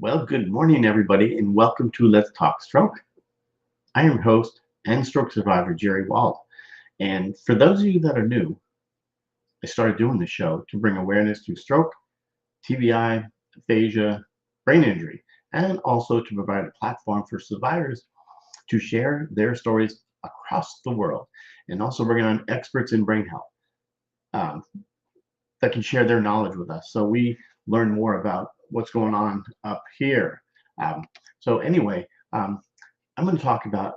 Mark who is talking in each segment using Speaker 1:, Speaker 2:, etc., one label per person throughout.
Speaker 1: Well, good morning, everybody, and welcome to Let's Talk Stroke. I am your host and stroke survivor, Jerry Wall. And for those of you that are new, I started doing this show to bring awareness to stroke, TBI, aphasia, brain injury, and also to provide a platform for survivors to share their stories across the world. And also bringing on experts in brain health um, that can share their knowledge with us. So we learn more about what's going on up here. Um, so anyway, I'm going to talk about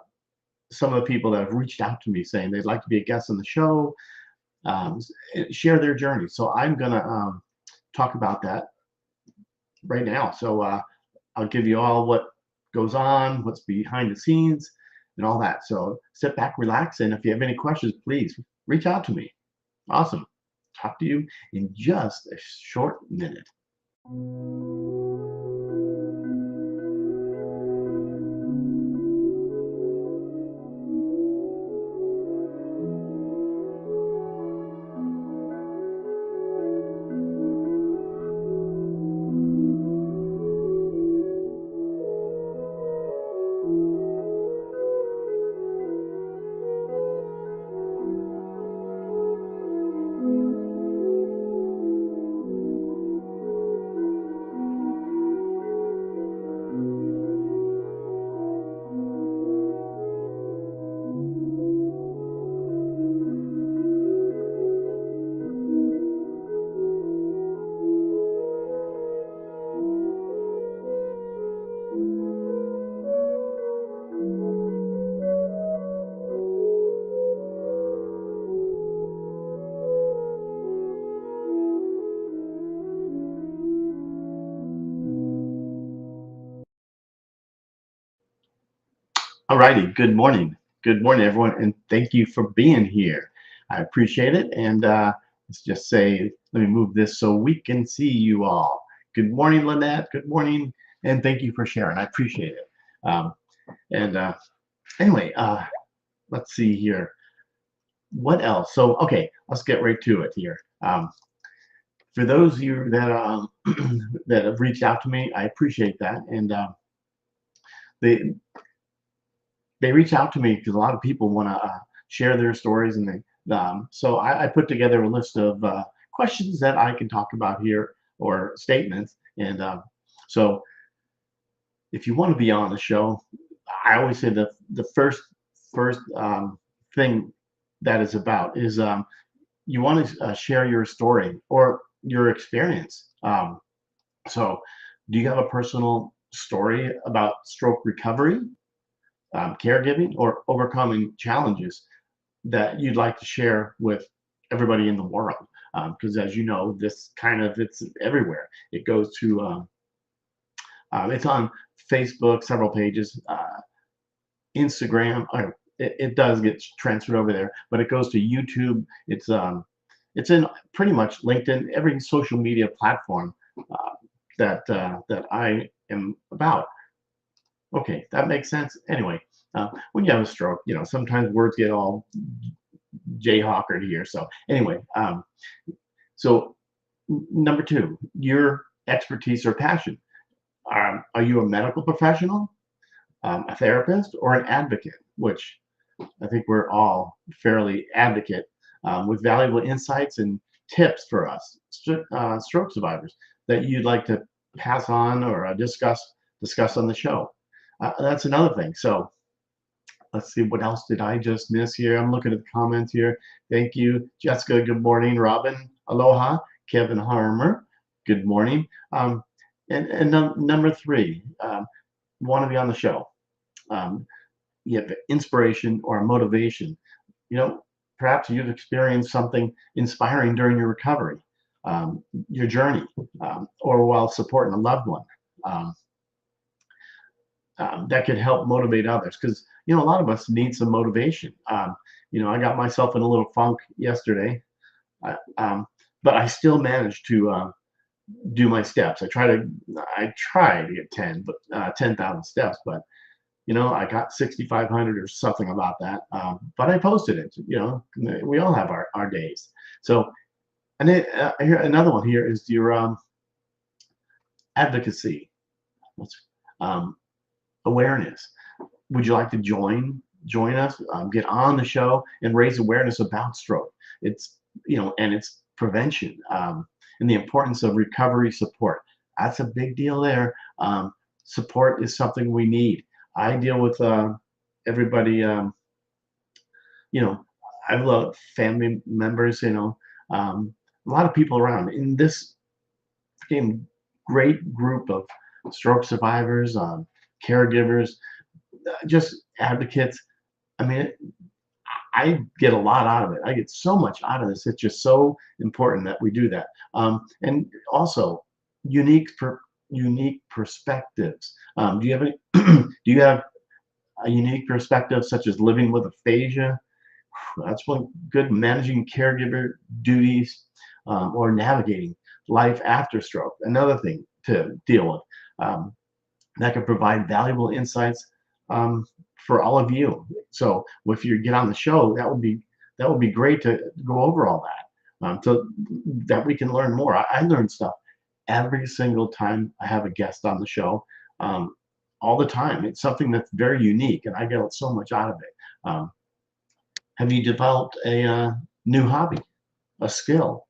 Speaker 1: some of the people that have reached out to me saying they'd like to be a guest on the show, um, share their journey. So I'm going to talk about that right now. So I'll give you all what goes on, what's behind the scenes, and all that. So sit back, relax, and if you have any questions, please reach out to me. Awesome. Talk to you in just a short minute. All righty. Good morning. Good morning, everyone, and thank you for being here. I appreciate it. And let's just say, let me move this so we can see you all. Good morning, Lynette. Good morning, and thank you for sharing. I appreciate it. And anyway, let's see here. What else? So, okay, let's get right to it here. For those of you that that have reached out to me, I appreciate that, and they they reach out to me because a lot of people want to share their stories, and so I put together a list of questions that I can talk about here or statements, and so if you want to be on the show, I always say the first thing that is about is you want to share your story or your experience. So, do you have a personal story about stroke recovery, caregiving, or overcoming challenges that you'd like to share with everybody in the world? Because as you know, this kind of it's everywhere. It goes to it's on Facebook, several pages, Instagram. It does get transferred over there, but it goes to YouTube. It's in pretty much LinkedIn, every social media platform that I am about. Okay, that makes sense. Anyway, when you have a stroke, sometimes words get all jayhawkered here. So anyway, so number two, your expertise or passion. Are you a medical professional, a therapist, or an advocate? Which I think we're all fairly advocate with valuable insights and tips for us stroke survivors that you'd like to pass on or discuss on the show. That's another thing. So let's see, what else did I just miss here? I'm looking at the comments here. Thank you, Jessica. Good morning, Robin. Aloha, Kevin Harmer. Good morning. And number three, want to be on the show. Um, you have inspiration or motivation. Perhaps you've experienced something inspiring during your recovery, your journey, or while supporting a loved one. Um, that could help motivate others because a lot of us need some motivation. I got myself in a little funk yesterday, uh, um, but I still managed to do my steps. I try to get 10,000 steps, but I got 6,500 or something about that. But I posted it. We all have our days. So, and then here another one here is your advocacy. um, awareness. Would you like to join us? Get on the show and raise awareness about stroke. It's and its prevention, and the importance of recovery support. That's a big deal there. Support is something we need. I deal with everybody. You know, I have a lot of family members. A lot of people around in this great group of stroke survivors, caregivers, just advocates. I mean, I get a lot out of it. I get so much out of this. It's just so important that we do that. And also, unique unique perspectives. Do you have any? Do you have a unique perspective, such as living with aphasia? That's one good. Managing caregiver duties, or navigating life after stroke. Another thing to deal with. That can provide valuable insights, um, for all of you. So if you get on the show, that would be great to go over all that, so that we can learn more. I learn stuff every single time I have a guest on the show, um, all the time. It's something that's very unique, and I get so much out of it. Have you developed a new hobby, a skill,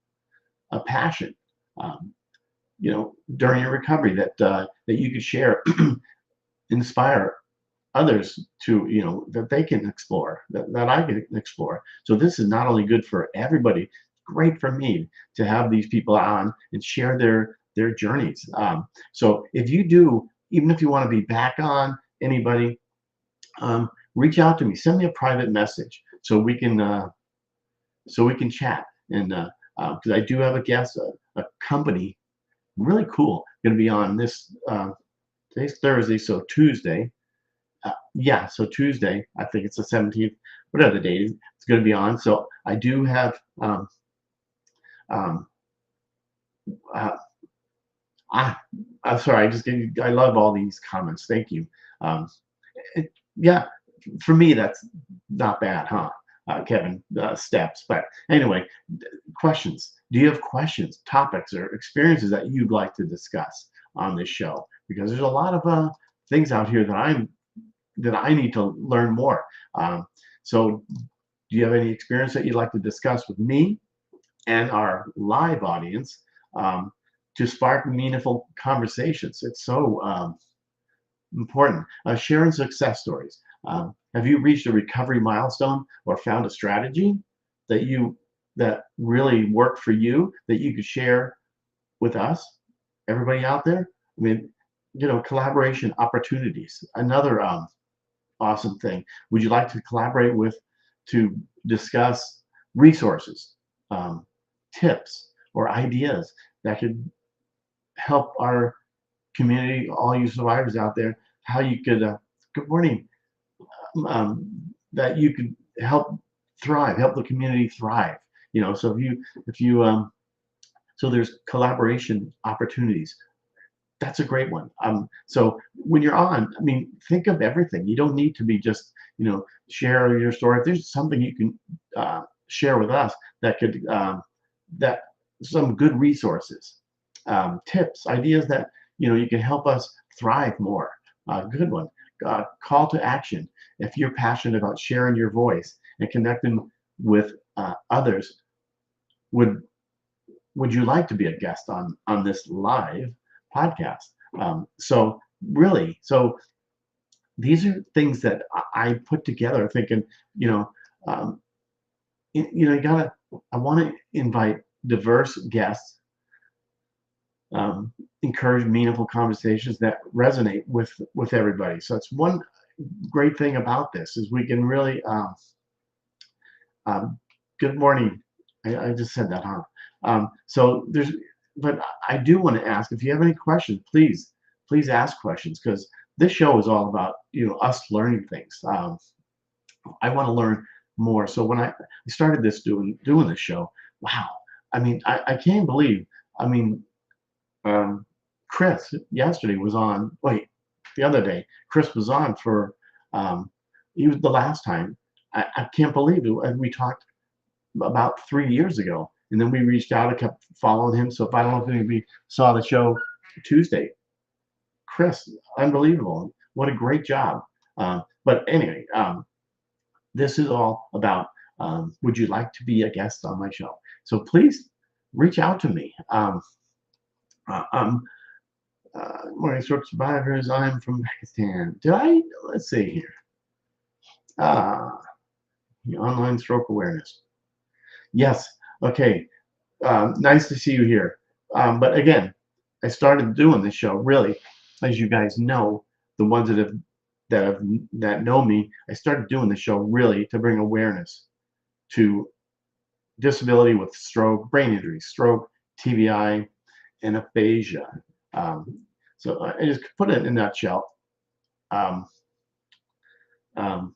Speaker 1: a passion? Um, during your recovery that you could share, inspire others to, that they can explore, that I can explore. So this is not only good for everybody, great for me to have these people on and share their journeys. So if you do, even if you want to be back on, anybody, reach out to me, send me a private message so we can chat. And because I do have a guest, a company, really cool, going to be on this. Today's Thursday, so Tuesday. Yeah, so Tuesday, I think it's the 17th, whatever the date is, it's going to be on. So I do have, um, uh, I, I'm sorry, I love all these comments. Thank you. Um, yeah, for me, that's not bad, huh? Kevin, steps. But anyway, questions. Do you have questions, topics, or experiences that you'd like to discuss on this show? Because there's a lot of things out here that I need to learn more. So, do you have any experience that you'd like to discuss with me and our live audience, um, to spark meaningful conversations? It's so important. Sharing success stories. Have you reached a recovery milestone or found a strategy that really worked for you that you could share with us, everybody out there? I mean, collaboration opportunities. Another awesome thing. Would you like to collaborate to discuss resources, um, tips, or ideas that could help our community, all you survivors out there, how you could, good morning, that you could help the community thrive. So if you, so there's collaboration opportunities. That's a great one. So when you're on, I mean, think of everything. You don't need to be just, share your story. If there's something you can share with us that could, that some good resources, tips, ideas that, you can help us thrive more. Good one. Call to action. If you're passionate about sharing your voice and connecting with others, would would you like to be a guest on this live podcast? So really, so these are things that I put together, thinking, um, you gotta. I want to invite diverse guests, um, encourage meaningful conversations that resonate with everybody. So it's one great thing about this is we can really. Um, Good morning. I just said that, huh? So but I do want to ask if you have any questions, please ask questions, because this show is all about us learning things. I want to learn more. So when I started doing this show, wow! I mean, I can't believe. I mean, um, Chris yesterday was on. Wait, the other day, Chris was on for. He was the last time. I can't believe it. And we talked about 3 years ago, and then we reached out and kept following him. So if I don't know if anybody saw the show Tuesday, Chris, unbelievable. What a great job. But anyway, this is all about would you like to be a guest on my show? So please reach out to me. I'm Morning Stroke Survivors. I'm from Pakistan. Let's see here. Uh, Online stroke awareness. Yes. Okay. Nice to see you here. But again, I started doing this show really, as you guys know, the ones that know me, I started doing the show really to bring awareness to disability with stroke, brain injury, stroke, TBI, and aphasia. Um, so I just put it in a nutshell. Um, um,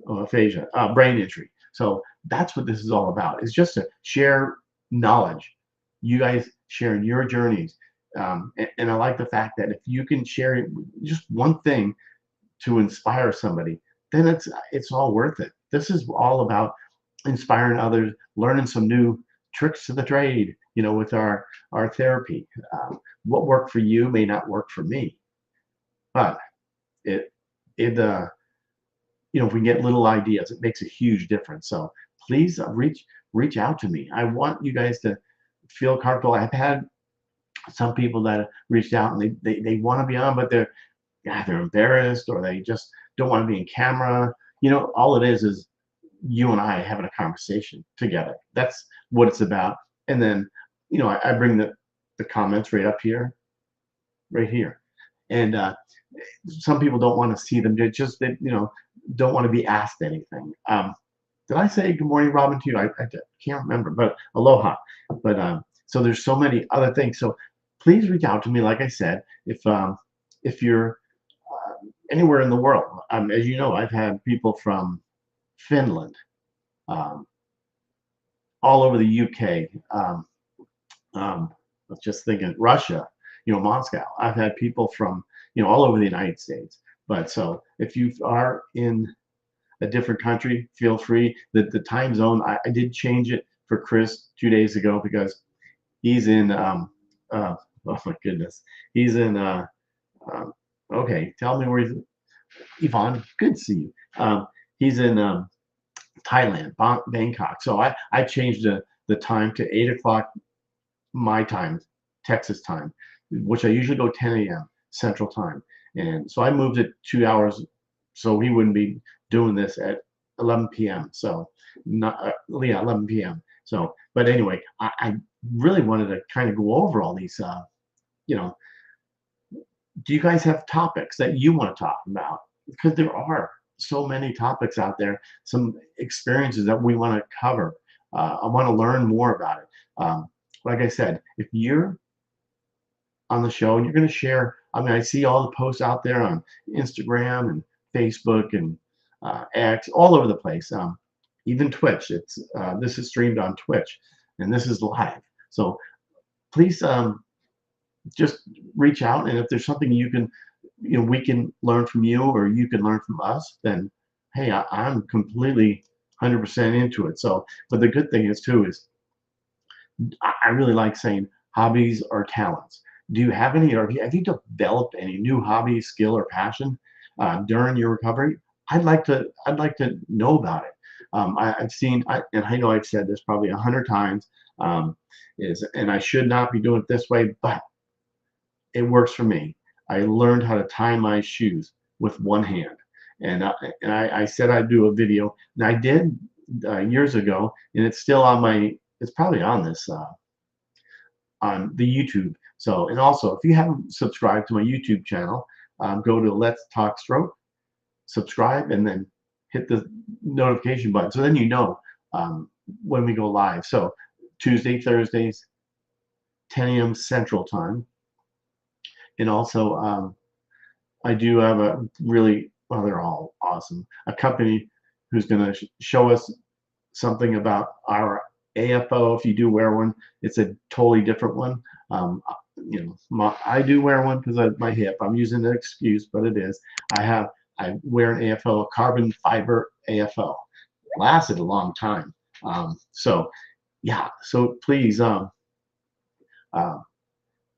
Speaker 1: Aphasia, brain injury. So that's what this is all about. It's just to share knowledge. You guys sharing your journeys. And I like the fact that if you can share just one thing to inspire somebody, then it's all worth it. This is all about inspiring others, learning some new tricks of the trade, with our therapy. What worked for you may not work for me, but it it if we get little ideas, it makes a huge difference. So please reach out to me. I want you guys to feel comfortable. I've had some people that reached out and they want to be on, but they're embarrassed or they just don't want to be in camera. All it is you and I having a conversation together. That's what it's about. And then, I bring the comments right here. And some people don't want to see them. They don't want to be asked anything. Did I say good morning, Robin, to you? I can't remember, but aloha. But so there's so many other things. So please reach out to me. Like I said, if you're anywhere in the world, as you know, I've had people from Finland, um, all over the UK. I was just thinking Russia, Moscow. I've had people from all over the United States. But so if you are in a different country, feel free. The time zone, I did change it for Chris 2 days ago because he's in oh my goodness, he's in um, okay, tell me where he's. Yvonne, good to see you. He's in Thailand, Bangkok. So I changed the time to 8 o'clock my time, Texas time, which I usually go 10 a.m. Central Time. And so I moved it 2 hours so he wouldn't be doing this at 11 p.m. So not yeah, 11 p.m. So, but anyway, I really wanted to kind of go over all these. You know, do you guys have topics that you want to talk about? Because there are so many topics out there, some experiences that we want to cover. I want to learn more about it. Like I said, if you're on the show and you're going to share, I see all the posts out there on Instagram and Facebook and X, all over the place. Even Twitch. This is streamed on Twitch, and this is live. So please just reach out, and if there's something we can learn from you, or you can learn from us, then hey, I'm completely 100% into it. So, but the good thing is too is I really like saying hobbies or talents. Do you have any, or have you developed any new hobby, skill, or passion during your recovery? I'd like to know about it. I've seen, and I know I've said this probably 100 times, and I should not be doing it this way, but it works for me. I learned how to tie my shoes with one hand, and I said I'd do a video, and I did years ago, and it's still on my. It's probably on this on the YouTube. So, and also, if you haven't subscribed to my YouTube channel, go to Let's Talk Stroke, subscribe, and then hit the notification button. So then when we go live. So Tuesday, Thursdays, 10 a.m. Central Time. And also, I do have they're all awesome, a company who's going to show us something about our AFO. If you do wear one, it's a totally different one. I do wear one because of my hip. I'm using an excuse, but it is. I wear an AFO, a carbon fiber AFO. Lasted a long time. So yeah. So please uh,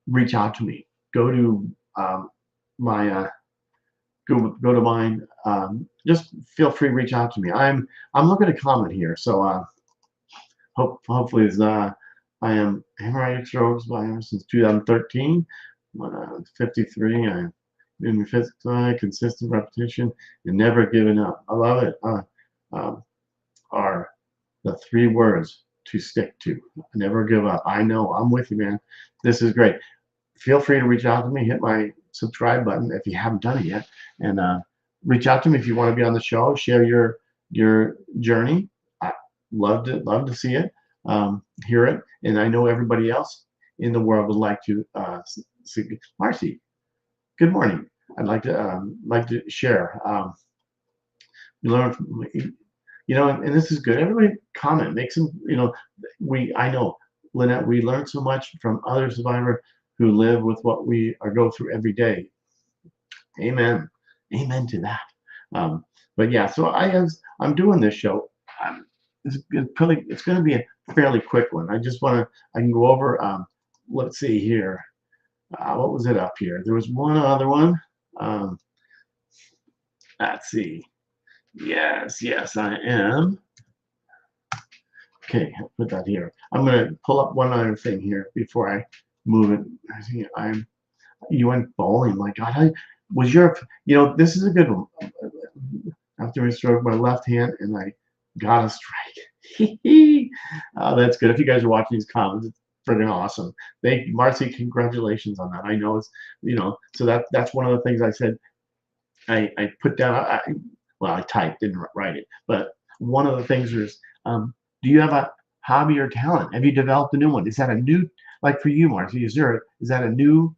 Speaker 1: reach out to me. Go to my go to mine. Just feel free to reach out to me. I'm looking at a comment here, so hopefully it's I am hemorrhagic strokes by since 2013. 53. I'm in physically consistent repetition and never giving up. I love it. Um, are the 3 words to stick to. Never give up. I know. I'm with you, man. This is great. Feel free to reach out to me. Hit my subscribe button if you haven't done it yet, and reach out to me if you want to be on the show. Share your journey. I love to see it, hear it, and I know everybody else in the world would like to see. Marcy, good morning. I'd like to share. You learn from, and this is good. Everybody comment, make some, I know, Lynette, we learn so much from other survivors who live with what we are go through every day. Amen. Amen to that. But yeah, so I'm doing this show. It's going to be a fairly quick one. I can go over, let's see here. What was it up here? There was one other one. Let's see. Yes, I am. Okay, I'll put that here. I'm going to pull up one other thing here before I move it. I think you went bowling. My God, this is a good one. After I stroked my left hand and I got a strike. Oh, that's good. If you guys are watching these comments, it's friggin' awesome. Marcy, congratulations on that. I know so that's one of the things I said. I put down. I typed, didn't write it. But one of the things is, do you have a hobby or talent? Have you developed a new one? Is that a new, like for you, Marcy? Is that a new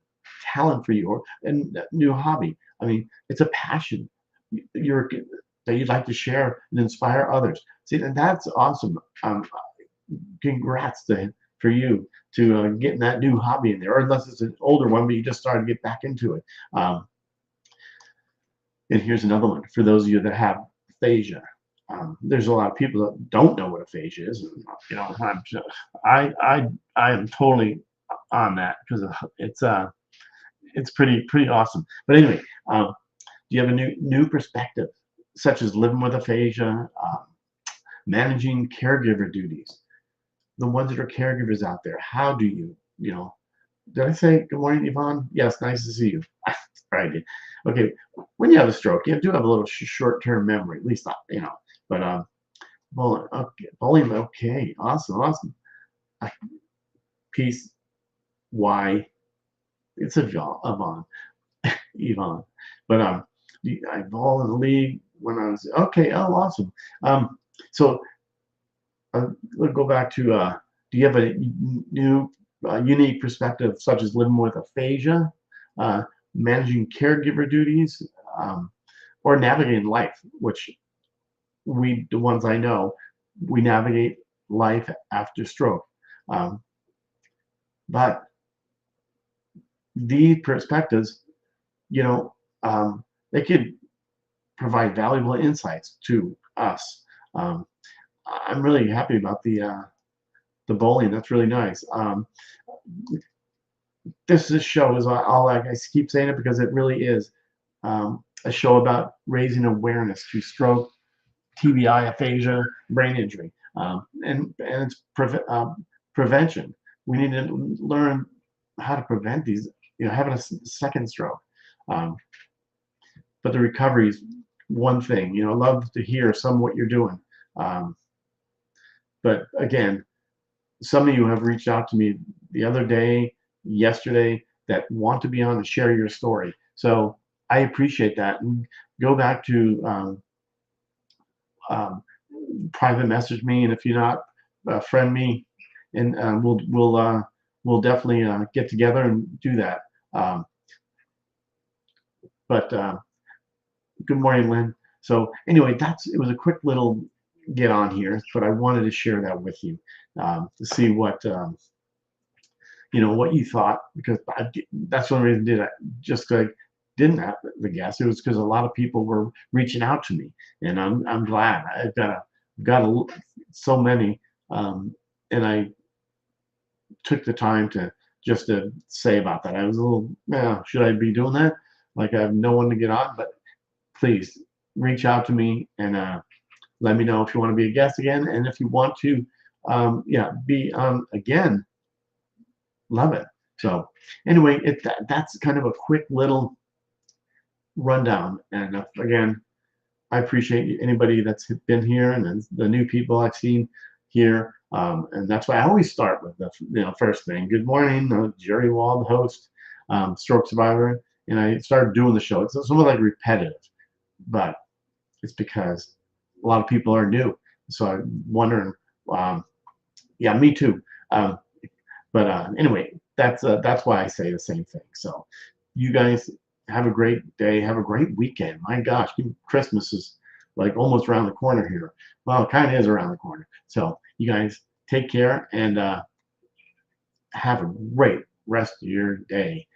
Speaker 1: talent for you or a new hobby? I mean, it's a passion that you'd like to share and inspire others. See, and that's awesome. Congrats for you to getting that new hobby in there, or unless it's an older one, but you just started to get back into it. And here's another one for those of you that have aphasia. There's a lot of people that don't know what aphasia is. I am totally on that because it's pretty awesome. But anyway, do you have a new perspective, such as living with aphasia, managing caregiver duties? The ones that are caregivers out there, how do did I say good morning, Yvonne? Yes, nice to see you. Right. Okay, when you have a stroke, you do have a little short-term memory, at least but bowling, okay, awesome. Peace, why? It's Yvonne. But I bowled in the league when I was okay. Oh, awesome. So let's go back to do you have a new unique perspective, such as living with aphasia, managing caregiver duties, or navigating life, which the ones I know, we navigate life after stroke. But these perspectives, they could provide valuable insights to us. I'm really happy about the bowling. That's really nice. This show is all I keep saying it because it really is a show about raising awareness to stroke, TBI, aphasia, brain injury, and it's prevention. We need to learn how to prevent these, having a second stroke. But the recovery is one thing. I love to hear some of what you're doing. But again, some of you have reached out to me the other day, yesterday, that want to be on and share your story. So I appreciate that. And go back to private message me, and if you're not, friend me, and we'll definitely get together and do that. But good morning, Lynn. So anyway, it was a quick little get on here, but I wanted to share that with you to see what what you thought, because that's the only reason I did it. Just like didn't have the guest, it was because a lot of people were reaching out to me, and I'm glad I've got so many, and I took the time to just to say about that. I was a little, yeah, should I be doing that? Like I have no one to get on, but please reach out to me and let me know if you want to be a guest again, and if you want to, yeah, be on again. Love it. So anyway, that's kind of a quick little rundown. And again, I appreciate anybody that's been here and then the new people I've seen here. And that's why I always start with the first thing. Good morning, Jerry Wald, host, stroke survivor. And I started doing the show. It's somewhat like repetitive, but it's because a lot of people are new. So I'm wondering, um, yeah, me too. Um, but anyway, that's why I say the same thing. So you guys have a great day. Have a great weekend. My gosh, Christmas is like almost around the corner here. Well, it kind of is around the corner. So you guys take care and have a great rest of your day.